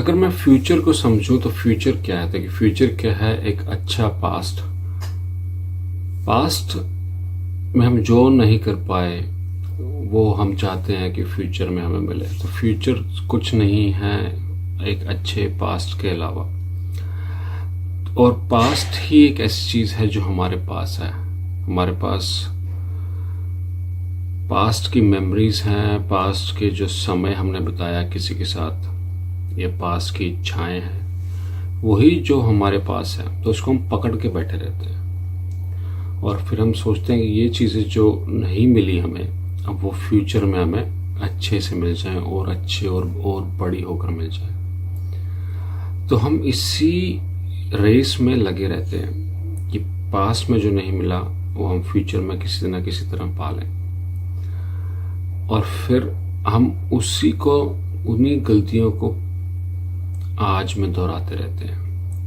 अगर मैं फ्यूचर को समझूं तो फ्यूचर क्या है? देखिए, फ्यूचर क्या है? एक अच्छा पास्ट। पास्ट में हम जो नहीं कर पाए वो हम चाहते हैं कि फ्यूचर में हमें मिले। तो फ्यूचर कुछ नहीं है एक अच्छे पास्ट के अलावा। और पास्ट ही एक ऐसी चीज़ है जो हमारे पास है। हमारे पास पास्ट की मेमोरीज हैं, पास्ट के जो समय हमने बिताया किसी के साथ, ये पास्ट की इच्छाएं हैं, वही जो हमारे पास है। तो उसको हम पकड़ के बैठे रहते हैं और फिर हम सोचते हैं कि ये चीज़ें जो नहीं मिली हमें, अब वो फ्यूचर में हमें अच्छे से मिल जाएं और अच्छे और बड़ी होकर मिल जाए। तो हम इसी रेस में लगे रहते हैं कि पास्ट में जो नहीं मिला वो हम फ्यूचर में किसी न किसी तरह पा लें, और फिर हम उसी को, उन्हीं गलतियों को आज में दोहराते रहते हैं।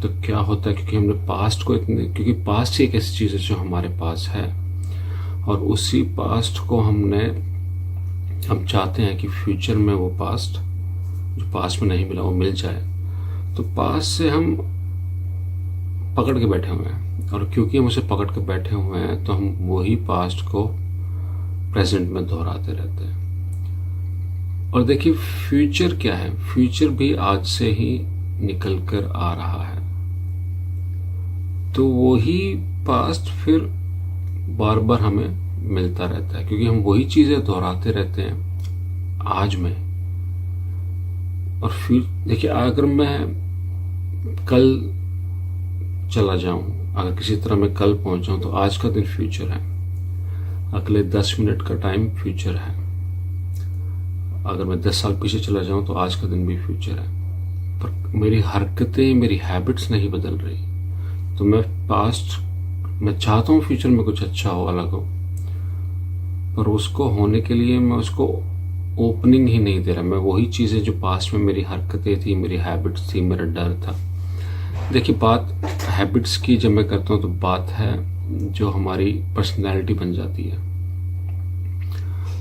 तो क्या होता है, क्योंकि हमने पास्ट को क्योंकि पास्ट ही एक ऐसी चीज़ है जो हमारे पास है, और उसी पास्ट को हम चाहते हैं कि फ्यूचर में वो पास्ट जो पास्ट में नहीं मिला वो मिल जाए। तो पास्ट से हम पकड़ के बैठे हुए हैं, और क्योंकि हम उसे पकड़ के बैठे हुए हैं तो हम वही पास्ट को प्रेजेंट में दोहराते रहते हैं। और देखिए, फ्यूचर क्या है? फ्यूचर भी आज से ही निकल कर आ रहा है। तो वही पास्ट फिर बार बार हमें मिलता रहता है, क्योंकि हम वही चीज़ें दोहराते रहते हैं आज में। और फिर देखिए, अगर मैं कल चला जाऊं, अगर किसी तरह मैं कल पहुंच जाऊं, तो आज का दिन फ्यूचर है। अगले 10 मिनट का टाइम फ्यूचर है। अगर मैं 10 साल पीछे चला जाऊं तो आज का दिन भी फ्यूचर है। पर मेरी हरकतें, मेरी हैबिट्स नहीं बदल रही। तो मैं चाहता हूँ फ्यूचर में कुछ अच्छा हो, अलग हो, पर उसको होने के लिए मैं उसको ओपनिंग ही नहीं दे रहा। मैं वही चीज़ें जो पास्ट में मेरी हरकतें थी, मेरी हैबिट्स थी, मेरा डर था। देखिए, बात हैबिट्स की जब मैं करता हूँ तो बात है जो हमारी पर्सनैलिटी बन जाती है।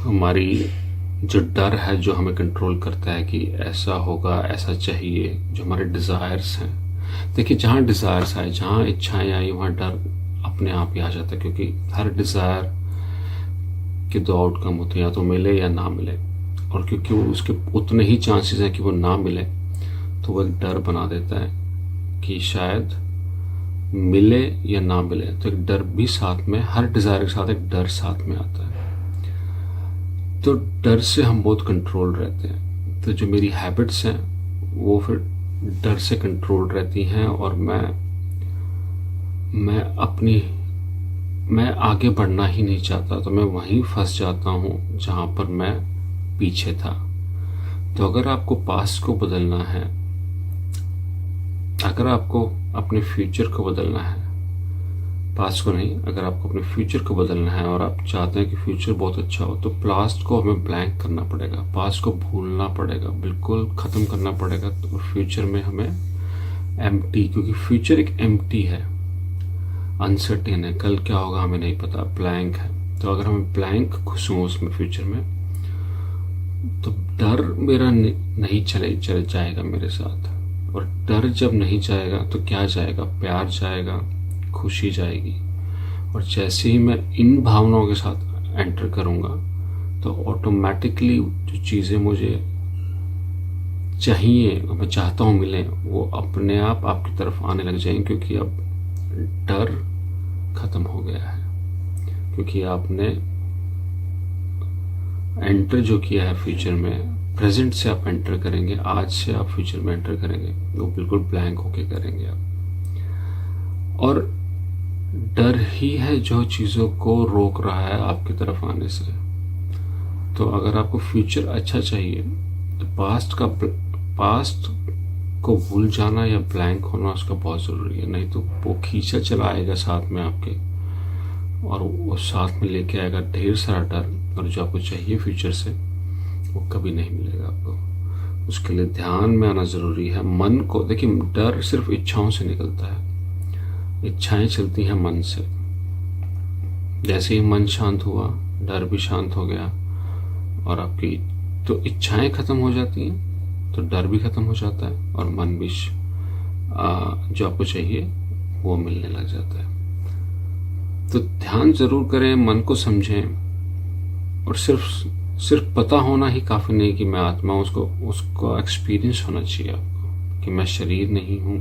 हमारी जो डर है जो हमें कंट्रोल करता है कि ऐसा होगा, ऐसा चाहिए, जो हमारे डिज़ायर्स हैं। देखिए, जहाँ डिज़ायर्स आए, जहाँ इच्छाएं आई, वहाँ डर अपने आप ही आ जाता है, क्योंकि हर डिज़ायर के 2 आउटकम होते हैं, या तो मिले या ना मिले। और क्योंकि वो उसके उतने ही चांसेस हैं कि वो ना मिले, तो वो एक डर बना देता है कि शायद मिले या ना मिले। तो एक डर भी साथ में, हर डिज़ायर के साथ एक डर साथ में आता है। तो डर से हम बहुत कंट्रोल रहते हैं। तो जो मेरी हैबिट्स हैं वो फिर डर से कंट्रोल रहती हैं, और मैं आगे बढ़ना ही नहीं चाहता। तो मैं वहीं फंस जाता हूँ जहाँ पर मैं पीछे था। तो अगर आपको पास्ट को बदलना है, अगर आपको अपने फ्यूचर को बदलना है, पास्ट को नहीं, अगर आपको अपने फ्यूचर को बदलना है और आप चाहते हैं कि फ्यूचर बहुत अच्छा हो, तो पास्ट को हमें ब्लैंक करना पड़ेगा, पास्ट को भूलना पड़ेगा, बिल्कुल ख़त्म करना पड़ेगा। तो फ्यूचर में हमें एम्प्टी, क्योंकि फ्यूचर एक एम्प्टी है, अनसर्टेन है, कल क्या होगा हमें नहीं पता, ब्लैंक है। तो अगर हमें ब्लैंक खुश हूँ उसमें फ्यूचर में, तो डर मेरा नहीं चले जाएगा मेरे साथ। और डर जब नहीं जाएगा तो क्या जाएगा? प्यार जाएगा, खुशी जाएगी। और जैसे ही मैं इन भावनाओं के साथ एंटर करूँगा, तो ऑटोमेटिकली जो चीज़ें मुझे चाहिए, मैं चाहता हूँ मिलें, वो अपने आप आपकी तरफ आने लग जाएंगे, क्योंकि अब डर ख़त्म हो गया है। क्योंकि आपने एंटर जो किया है फ्यूचर में, प्रेजेंट से आप एंटर करेंगे, आज से आप फ्यूचर में एंटर करेंगे, वो बिल्कुल ब्लैंक होके करेंगे आप। और डर ही है जो चीज़ों को रोक रहा है आपकी तरफ आने से। तो अगर आपको फ्यूचर अच्छा चाहिए, तो पास्ट को भूल जाना या ब्लैंक होना उसका बहुत ज़रूरी है। नहीं तो वो खींचा चला आएगा साथ में आपके, और वो साथ में लेके आएगा ढेर सारा डर, और जो आपको चाहिए फ्यूचर से वो कभी नहीं मिलेगा आपको। उसके लिए ध्यान में आना ज़रूरी है। मन को देखिए, डर सिर्फ इच्छाओं से निकलता है, इच्छाएं चलती हैं मन से। जैसे ही मन शांत हुआ, डर भी शांत हो गया, और आपकी तो इच्छाएं ख़त्म हो जाती हैं, तो डर भी खत्म हो जाता है और मन भी जो आपको चाहिए वो मिलने लग जाता है। तो ध्यान जरूर करें, मन को समझें, और सिर्फ पता होना ही काफ़ी नहीं कि मैं आत्मा हूँ, उसको एक्सपीरियंस होना चाहिए आपको कि मैं शरीर नहीं हूँ,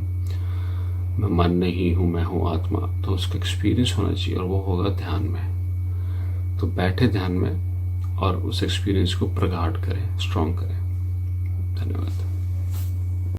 मैं मन नहीं हूँ, मैं हूँ आत्मा। तो उसका एक्सपीरियंस होना चाहिए और वो होगा ध्यान में। तो बैठे ध्यान में और उस एक्सपीरियंस को प्रगाढ़ करें, स्ट्रॉन्ग करें। धन्यवाद।